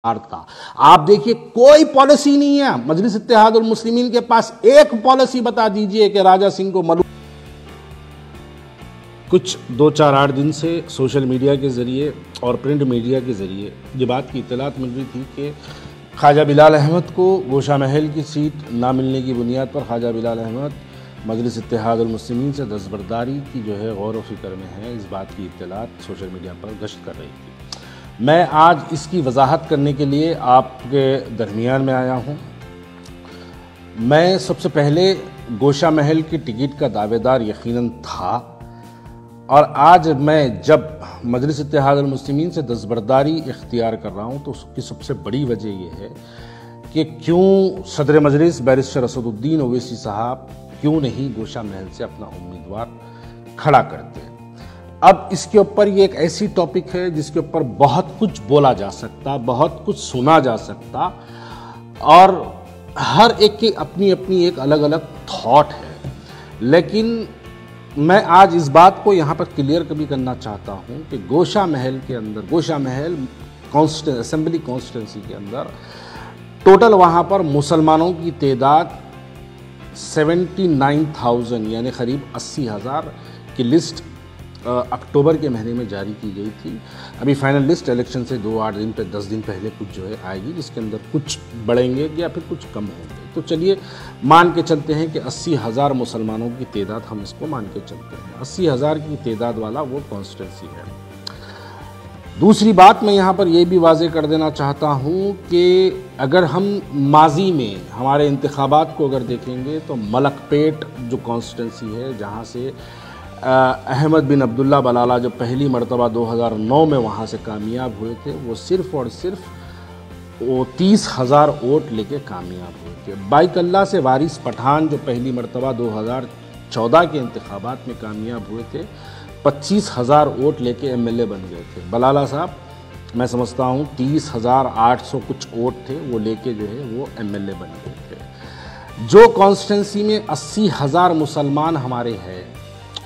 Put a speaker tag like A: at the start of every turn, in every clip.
A: भारत का। आप देखिए कोई पॉलिसी नहीं है मजलिस इत्तेहादुल मुस्लिमीन के पास। एक पॉलिसी बता दीजिए कि राजा सिंह को मलूम। कुछ 2-4-8 दिन से सोशल मीडिया के ज़रिए और प्रिंट मीडिया के ज़रिए ये बात की इत्तलात मिल रही थी कि ख्वाजा बिलाल अहमद को गोशा महल की सीट ना मिलने की बुनियाद पर ख्वाजा बिलाल अहमद मजलिस इत्तेहादुल मुस्लिमीन से दस्तबरदारी की जो है गौर व फिक्र में है। इस बात की इत्तलात सोशल मीडिया पर गश्त कर रही थी। मैं आज इसकी वजाहत करने के लिए आपके दरमियान में आया हूँ। मैं सबसे पहले गोशा महल की टिकट का दावेदार यकीनन था, और आज मैं जब मजलिस इत्तेहादुल मुस्लिमीन से दस्तबरदारी इख्तियार कर रहा हूँ तो उसकी सबसे बड़ी वजह यह है कि क्यों सदर मजलिस बैरिस्टर असदुद्दीन ओवैसी साहब क्यों नहीं गोशा महल से अपना उम्मीदवार खड़ा करते हैं। अब इसके ऊपर ये एक ऐसी टॉपिक है जिसके ऊपर बहुत कुछ बोला जा सकता, बहुत कुछ सुना जा सकता, और हर एक की अपनी अपनी एक अलग अलग थॉट है। लेकिन मैं आज इस बात को यहाँ पर क्लियर कभी करना चाहता हूँ कि गोशा महल के अंदर, गोशा महल असेंबली कॉन्स्टिट्यूंसी के अंदर टोटल वहाँ पर मुसलमानों की तादाद 79,000 यानी करीब 80,000 की लिस्ट अक्टूबर के महीने में जारी की गई थी। अभी फाइनल लिस्ट इलेक्शन से 2-8 दिन पे 10 दिन पहले कुछ जो है आएगी, जिसके अंदर कुछ बढ़ेंगे या फिर कुछ कम होंगे। तो चलिए मान के चलते हैं कि 80,000 मुसलमानों की तादाद, हम इसको मान के चलते हैं 80,000 की तादाद वाला वो कॉन्स्टिट्यूंसी है। दूसरी बात मैं यहाँ पर यह भी वाज़ेह कर देना चाहता हूँ कि अगर हम माजी में हमारे इंतखाबात को अगर देखेंगे तो मलकपेट जो कॉन्स्टिट्यूंसी है, जहाँ से अहमद बिन अब्दुल्ला बलाला जो पहली मरतबा 2009 में वहाँ से कामयाब हुए थे, वो सिर्फ़ और सिर्फ 30,000 वोट लेके कामयाब हुए थे। बाइकल्ला से वारिस पठान जो पहली मरतबा 2014 के इंतखाबात में कामयाब हुए थे, 25,000 वोट लेके एमएलए बन गए थे। बलाला साहब मैं समझता हूँ 30,800 कुछ वोट थे, वो लेके जो है वो एमएलए बन गए थे। जो कॉन्स्टिट्यूंसी में 80,000 मुसलमान हमारे हैं,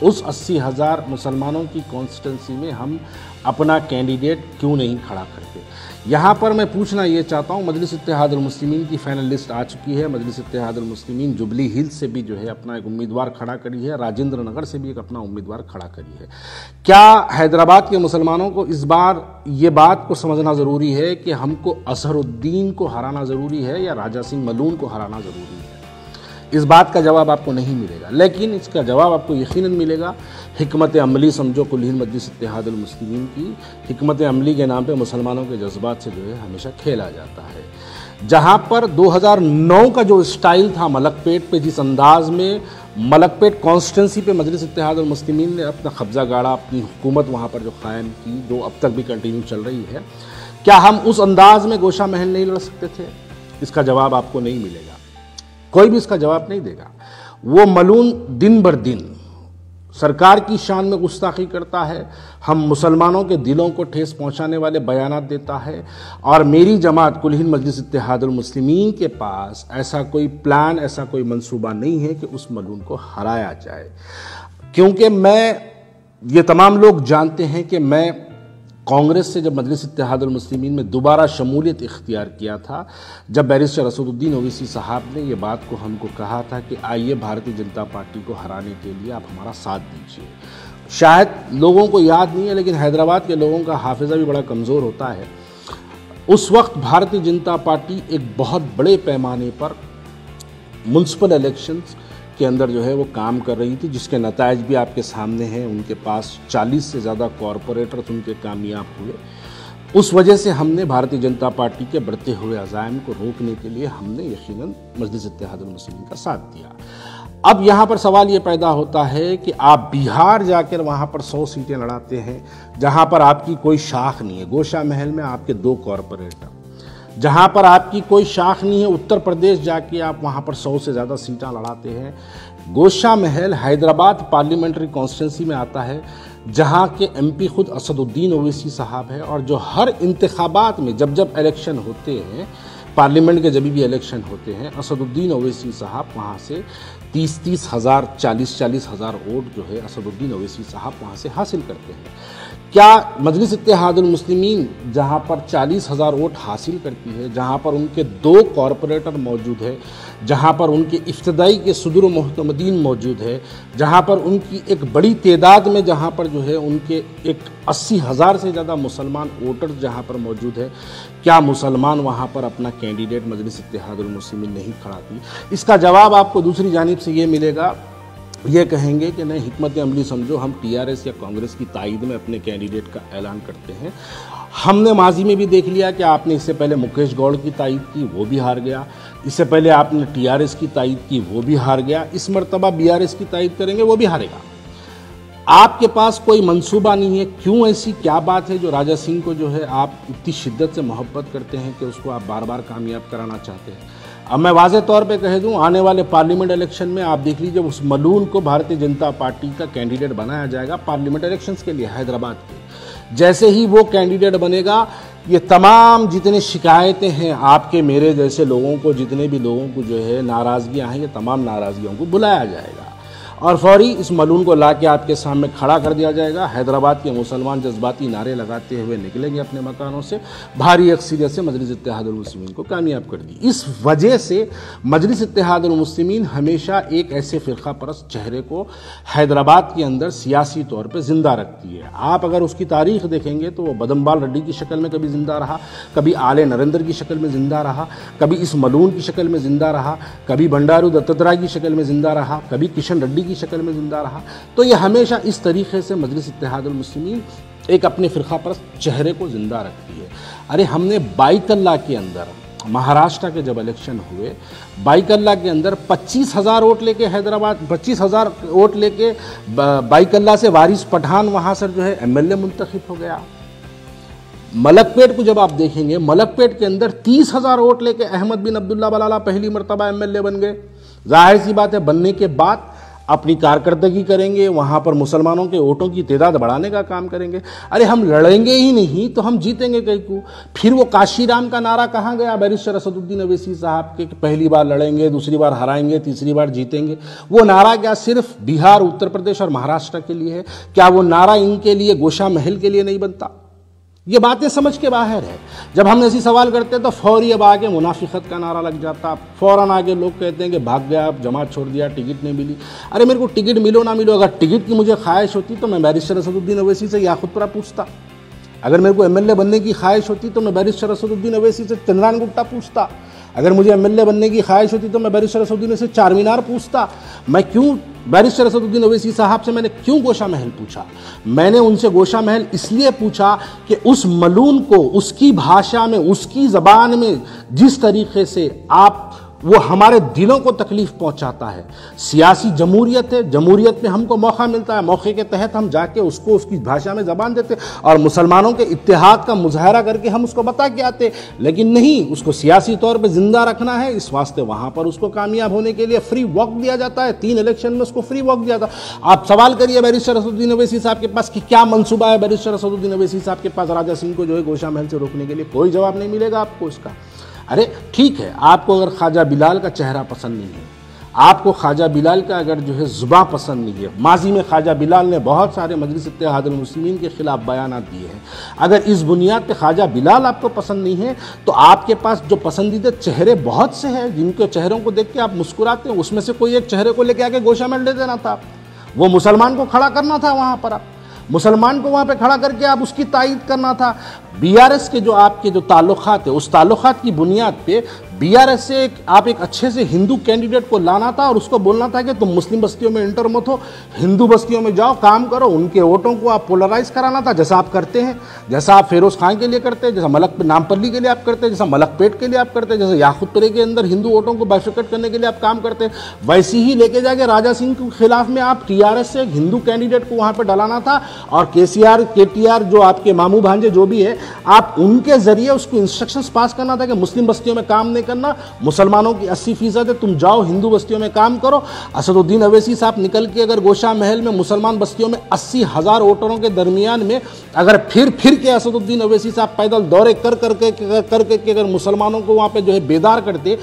A: उस 80,000 मुसलमानों की कॉन्स्टिट्यूंसी में हम अपना कैंडिडेट क्यों नहीं खड़ा करते। यहाँ पर मैं पूछना ये चाहता हूँ, मजलिस इत्तेहादुल मुस्लिमीन की फाइनल लिस्ट आ चुकी है। मजलिस इत्तेहादुल मुस्लिमीन जुबली हिल्स से भी जो है अपना एक उम्मीदवार खड़ा करी है, राजेंद्र नगर से भी एक अपना उम्मीदवार खड़ा करी है। क्या हैदराबाद के मुसलमानों को इस बार ये बात को समझना ज़रूरी है कि हमको अजहरुद्दीन को हराना ज़रूरी है या राजा सिंह मलून को हराना ज़रूरी है? इस बात का जवाब आपको नहीं मिलेगा, लेकिन इसका जवाब आपको यकीनन मिलेगा हिकमत अमली। समझो कुल हिंद मजलिस इत्तेहादुल मुस्लिमीन की हिकमत अमली के नाम पे मुसलमानों के जज्बात से जो है हमेशा खेला जाता है। जहाँ पर 2009 का जो स्टाइल था मलकपेट पे, जिस अंदाज में मलकपेट कॉन्स्टिट्यूंसी पे मजलिस इत्तेहादुल मुस्लिमीन ने अपना कब्जा गाड़ा, अपनी हुकूमत वहाँ पर जो कायम की, जो अब तक भी कंटिन्यू चल रही है, क्या हम उस अंदाज में गोशा महल नहीं लड़ सकते थे? इसका जवाब आपको नहीं मिलेगा, कोई भी इसका जवाब नहीं देगा। वो मलून दिन बर दिन सरकार की शान में गुस्ताखी करता है, हम मुसलमानों के दिलों को ठेस पहुंचाने वाले बयानात देता है, और मेरी जमात कुल हिंद मजलिस इत्तेहादुल मुस्लिमीन के पास ऐसा कोई प्लान, ऐसा कोई मंसूबा नहीं है कि उस मलून को हराया जाए। क्योंकि ये तमाम लोग जानते हैं कि मैं कांग्रेस से जब मजलिस इत्तेहादुल मुस्लिमीन में दोबारा शमूलियत इख्तियार किया था, जब बैरिस्टर असदुद्दीन ओवैसी साहब ने ये बात को हमको कहा था कि आइए भारतीय जनता पार्टी को हराने के लिए आप हमारा साथ दीजिए। शायद लोगों को याद नहीं है, लेकिन हैदराबाद के लोगों का हाफिज़ा भी बड़ा कमज़ोर होता है। उस वक्त भारतीय जनता पार्टी एक बहुत बड़े पैमाने पर म्युनिसिपल इलेक्शंस के अंदर जो है वो काम कर रही थी, जिसके नतायज भी आपके सामने हैं। उनके पास 40 से ज़्यादा कॉरपोरेटर्स उनके कामयाब हुए। उस वजह से हमने भारतीय जनता पार्टी के बढ़ते हुए अज़ाइम को रोकने के लिए हमने यकीनन मजलिस इत्तेहादुल मुस्लिमीन का साथ दिया। अब यहाँ पर सवाल ये पैदा होता है कि आप बिहार जाकर वहाँ पर 100 सीटें लड़ाते हैं, जहाँ पर आपकी कोई शाख नहीं है। गोशा महल में आपके 2 कॉरपोरेटर, जहाँ पर आपकी कोई शाख नहीं है। उत्तर प्रदेश जाके आप वहाँ पर 100 से ज़्यादा सीटें लड़ाते हैं। गोशा महल हैदराबाद पार्लियामेंट्री कॉन्स्टिट्यूंसी में आता है, जहाँ के एमपी खुद असदुद्दीन ओवैसी साहब है, और जो हर इंतखाबात में जब जब इलेक्शन होते हैं, पार्लियामेंट के जब भी इलेक्शन होते हैं, असदुद्दीन ओवैसी साहब वहाँ से 30-30 हज़ार 40-40 हज़ार वोट जो है असदुद्दीन ओवैसी साहब वहाँ से हासिल करते हैं। क्या मजलिस इत्तेहादुल मुस्लिमीन जहाँ पर 40,000 वोट हासिल करती है, जहाँ पर उनके 2 कॉरपोरेटर मौजूद है, जहाँ पर उनके इफ्तदाई के सदर मोहतमदीन मौजूद है, जहाँ पर उनकी एक बड़ी तादाद में जहाँ पर जो है उनके एक 80,000 से ज़्यादा मुसलमान वोटर्स जहाँ पर मौजूद है, क्या मुसलमान वहाँ पर अपना कैंडिडेट मजलिस इत्तेहादुल मुस्लिमीन नहीं खड़ा की? इसका जवाब आपको दूसरी जानिब से ये मिलेगा, ये कहेंगे कि नहीं, हिकमत अमली समझो, हम टीआरएस या कांग्रेस की तायद में अपने कैंडिडेट का ऐलान करते हैं। हमने माजी में भी देख लिया कि आपने इससे पहले मुकेश गौड़ की तायद की, वो भी हार गया। इससे पहले आपने टीआरएस की तायद की, वो भी हार गया। इस मरतबा बीआरएस की तायद करेंगे, वो भी हारेगा। आपके पास कोई मंसूबा नहीं है। क्यों? ऐसी क्या बात है जो राजा सिंह को जो है आप इतनी शिद्दत से मोहब्बत करते हैं कि उसको आप बार बार कामयाब कराना चाहते हैं? अब मैं वाज़े तौर पे कह दूं, आने वाले पार्लियामेंट इलेक्शन में आप देख लीजिए, उस मलून को भारतीय जनता पार्टी का कैंडिडेट बनाया जाएगा पार्लियामेंट इलेक्शंस के लिए हैदराबाद के। जैसे ही वो कैंडिडेट बनेगा, ये तमाम जितने शिकायतें हैं आपके मेरे जैसे लोगों को, जितने भी लोगों को जो है नाराज़गियाँ हैं, ये तमाम नाराज़गियों को बुलाया जाएगा और फौरी इस मलून को लाके आपके सामने खड़ा कर दिया जाएगा। हैदराबाद के मुसलमान जज्बाती नारे लगाते हुए निकलेंगे अपने मकानों से, भारी अक्सरियत से मजलिस इत्तेहादुल मुस्लिमीन को कामयाब कर दी। इस वजह से मजलिस इत्तेहादुल मुस्लिमीन हमेशा एक ऐसे फ़िरका परस्त चेहरे को हैदराबाद के अंदर सियासी तौर पर ज़िंदा रखती है। आप अगर उसकी तारीख़ देखेंगे तो वो बदमबाल रेड्डी की शक्ल में कभी ज़िंदा रहा, कभी आले नरेंद्र की शक्ल में ज़िंदा रहा, कभी इस मलून की शक्ल में ज़िंदा रहा, कभी बंडारू दत्तात्रेय की शक्ल में ज़िंदा रहा, कभी किशन रेड्डी की शक्ल में जिंदा रहा। तो ये हमेशा इस तरीके से मजलिस इत्तेहादुल मुस्लिमीन एक अपने फ़िरका परस्त चेहरे को जिंदा रखती है। अरे हमने बाइकल्ला के अंदर, महाराष्ट्र के जब इलेक्शन हुए, बाइकल्ला के अंदर 25,000 वोट लेके हैदराबाद, 25,000 वोट लेके बाइकल्ला से वारिस पठान वहाँ से जो है एमएलए मुंतखब हो गया। मलकपेट को जब आप देखेंगे, मलकपेट के अंदर 30,000 वोट लेके अहमद बिन अब्दुल्ला बलाला पहली मरतबा एमएलए बन गए। जाहिर सी बात है, बनने के बाद अपनी कारकर्दगी करेंगे, वहाँ पर मुसलमानों के वोटों की तादाद बढ़ाने का काम करेंगे। अरे हम लड़ेंगे ही नहीं तो हम जीतेंगे कहीं को? फिर वो काशीराम का नारा कहाँ गया बैरिस्टर असदुद्दीन अवैसी साहब के, पहली बार लड़ेंगे, दूसरी बार हराएंगे, तीसरी बार जीतेंगे? वो नारा क्या सिर्फ बिहार, उत्तर प्रदेश और महाराष्ट्र के लिए है? क्या वो नारा इनके लिए, गोशा महल के लिए नहीं बनता? ये बातें समझ के बाहर है। जब हम ऐसी सवाल करते हैं तो फौरी अब आगे मुनाफिकत का नारा लग जाता, फ़ौरन आगे लोग कहते हैं कि भाग गया, आप जमात छोड़ दिया, टिकट नहीं मिली। अरे मेरे को टिकट मिलो ना मिलो, अगर टिकट की मुझे ख्वाहिश होती तो मैं बैरिस्टर असदुद्दीन अवैसी से याकुतपुरा पूछता। अगर मेरे को एमएलए बनने की ख्वाहिश होती तो मैं बैरिस्टर असदुद्दीन अवैसी से चंद्रान गुप्ता पूछता। अगर मुझे एमएलए बनने की ख्वाहिश होती तो मैं बैरिस्टर असदुद्दीन से चार मीनार पूछता। मैं क्यों बैरिस्टर असदुद्दीन अवैसी साहब से मैंने क्यों गोशा महल पूछा? मैंने उनसे गोशा महल इसलिए पूछा कि उस मलून को उसकी भाषा में, उसकी ज़बान में जिस तरीके से वो हमारे दिलों को तकलीफ़ पहुंचाता है। सियासी जमहूरियत है, जमहूरियत में हमको मौका मिलता है, मौके के तहत हम जाके उसको उसकी भाषा में ज़बान देते और मुसलमानों के इत्तेहाद का मुजाहरा करके हम उसको बता के आते। लेकिन नहीं, उसको सियासी तौर पे ज़िंदा रखना है, इस वास्ते वहाँ पर उसको कामयाब होने के लिए फ्री वॉक दिया जाता है। 3 इलेक्शन में उसको फ्री वॉक दिया था। आप सवाल करिए बैरिस्टर असदुद्दीन अवैसी साहब के पास कि क्या मनसूबा है बैरिस्टर असदुद्दीन अवैसी साहब के पास राजा सिंह को जो है गोशा महल से रोकने के लिए? कोई जवाब नहीं मिलेगा आपको इसका। अरे ठीक है, आपको अगर ख्वाजा बिलाल का चेहरा पसंद नहीं है, आपको ख्वाजा बिलाल का अगर जो है ज़ुबान पसंद नहीं है, माजी में ख्वाजा बिलाल ने बहुत सारे मजलिस इत्तेहादुल मुस्लिमीन के खिलाफ बयानात दिए हैं, अगर इस बुनियाद पे ख्वाजा बिलाल आपको पसंद नहीं है तो आपके पास जो पसंदीदा चेहरे बहुत से हैं जिनके चेहरों को देख के आप मुस्कुराते हैं, उसमें से कोई एक चेहरे को लेके आके गोशा महल दे देना था। वो मुसलमान को खड़ा करना था वहाँ पर, आप मुसलमान को वहाँ पे खड़ा करके आप उसकी तायद करना था। बीआरएस के जो आपके जो ताल्लुकात है, उस ताल्लुकात की बुनियाद पे बीआरएस से आप एक अच्छे से हिंदू कैंडिडेट को लाना था और उसको बोलना था कि तुम मुस्लिम बस्तियों में इंटर मत हो, हिंदू बस्तियों में जाओ, काम करो। उनके वोटों को आप पोलराइज कराना था, जैसा आप करते हैं, जैसा आप फिरोज खान के लिए करते हैं, जैसा नामपल्ली के लिए आप करते हैं, जैसा मलकपेट के लिए आप करते हैं, जैसे याकुतपुरे के अंदर हिंदू वोटों को बाइफिकेट करने के लिए आप काम करते हैं, वैसे ही लेके जाके राजा सिंह के खिलाफ में आप टीआरएस से एक हिंदू कैंडिडेट को वहाँ पर डलाना था और केटीआर जो आपके मामू भांजे जो भी है, आप उनके जरिए उसको इंस्ट्रक्शंस पास करना था कि मुस्लिम बस्तियों में काम नहीं करना, मुसलमानों की 80% है, तुम जाओ हिंदू बस्तियों में काम करो। असदुद्दीन अवैसी साहब निकल के अगर गोशा महल में मुसलमान बस्तियों में 80,000 वोटरों के दरमियान में अगर फिर के असदुद्दीन अवैसी साहब पैदल दौरे कर करके अगर मुसलमानों को वहाँ पे जो है बेदार करते,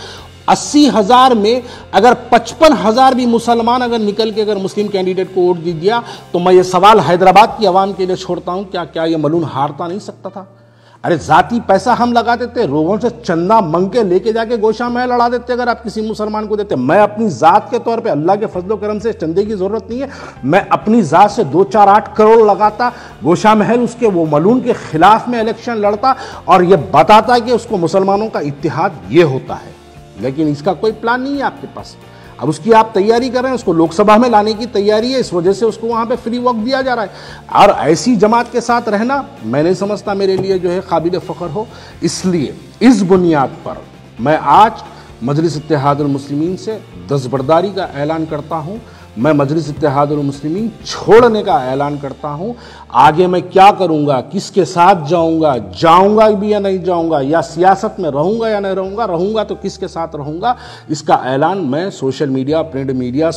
A: 80,000 में अगर 55,000 भी मुसलमान अगर निकल के अगर मुस्लिम कैंडिडेट को वोट दे दिया तो मैं ये सवाल हैदराबाद की आवाम के लिए छोड़ता हूं, क्या ये मलून हारता नहीं सकता था? अरे जाती पैसा हम लगा देते, लोगों से चंदा मंग के लेके जाके गोशा महल लड़ा देते अगर आप किसी मुसलमान को देते। मैं अपनी जात के तौर पे, अल्लाह के फजलो करम से चंदे की जरूरत नहीं है, मैं अपनी जात से 2, 4, 8 करोड़ लगाता, गोशा महल उसके वो मलून के खिलाफ में इलेक्शन लड़ता और ये बताता कि उसको मुसलमानों का इत्तेहाद ये होता है। लेकिन इसका कोई प्लान नहीं है आपके पास। अब उसकी आप तैयारी कर रहे हैं, उसको लोकसभा में लाने की तैयारी है, इस वजह से उसको वहां पे फ्री वक्त दिया जा रहा है। और ऐसी जमात के साथ रहना मैं नहीं समझता मेरे लिए जो है काबिल फ़ख्र हो। इसलिए इस बुनियाद पर मैं आज मजलिस इत्तेहादुल मुस्लिमीन से दस्तबरदारी का ऐलान करता हूं। मैं मजलिस इत्तेहादुल मुस्लिमीन छोड़ने का ऐलान करता हूं। आगे मैं क्या करूंगा, किसके साथ जाऊंगा भी या नहीं जाऊंगा, या सियासत में रहूंगा या नहीं रहूंगा तो किसके साथ रहूंगा, इसका ऐलान मैं सोशल मीडिया, प्रिंट मीडिया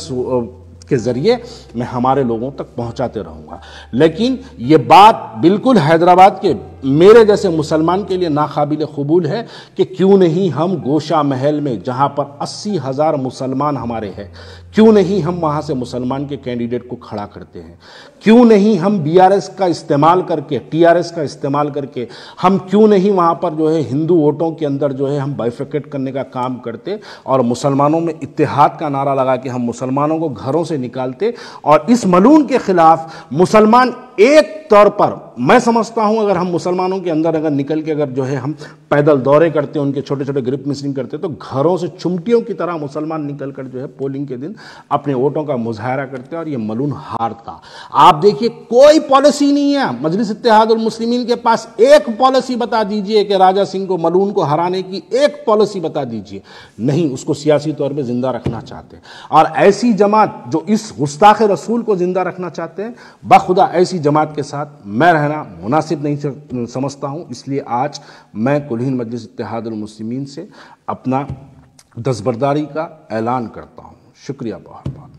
A: के जरिए मैं हमारे लोगों तक पहुंचाते रहूंगा। लेकिन ये बात बिल्कुल हैदराबाद के मेरे जैसे मुसलमान के लिए नाकाबिल कबूल है कि क्यों नहीं हम गोशा महल में, जहां पर 80,000 मुसलमान हमारे हैं, क्यों नहीं हम वहां से मुसलमान के कैंडिडेट को खड़ा करते हैं? क्यों नहीं हम बीआरएस का इस्तेमाल करके, टीआरएस का इस्तेमाल करके हम क्यों नहीं वहां पर जो है हिंदू वोटों के अंदर जो है हम बाइफिकेट करने का काम करते और मुसलमानों में इत्तेहाद का नारा लगा के हम मुसलमानों को घरों से निकालते और इस मलून के खिलाफ मुसलमान एक तौर पर, मैं समझता हूं अगर हम मुसलमानों के अंदर अगर निकल के अगर जो है हम पैदल दौरे करते, उनके छोटे छोटे ग्रुप मीटिंग करते, तो घरों से चुमटियों की तरह मुसलमान निकल कर जो है पोलिंग के दिन अपने वोटों का मुजाहरा करते और ये मलून हारता। आप देखिए कोई पॉलिसी नहीं है मजलिस इत्तेहादुल मुस्लिमीन के पास। एक पॉलिसी बता दीजिए कि राजा सिंह को, मलून को हराने की एक पॉलिसी बता दीजिए। नहीं, उसको सियासी तौर पर जिंदा रखना चाहते हैं। और ऐसी जमात जो इस गुस्ताख रसूल को जिंदा रखना चाहते हैं, बखुदा ऐसी जमात के साथ मैं रहना मुनासिब नहीं समझता हूं। इसलिए आज मैं कुल-हिंद मजलिस इत्तेहादुल मुस्लिमीन से अपना दस्तबरदारी का ऐलान करता हूं। शुक्रिया बहुत बहुत।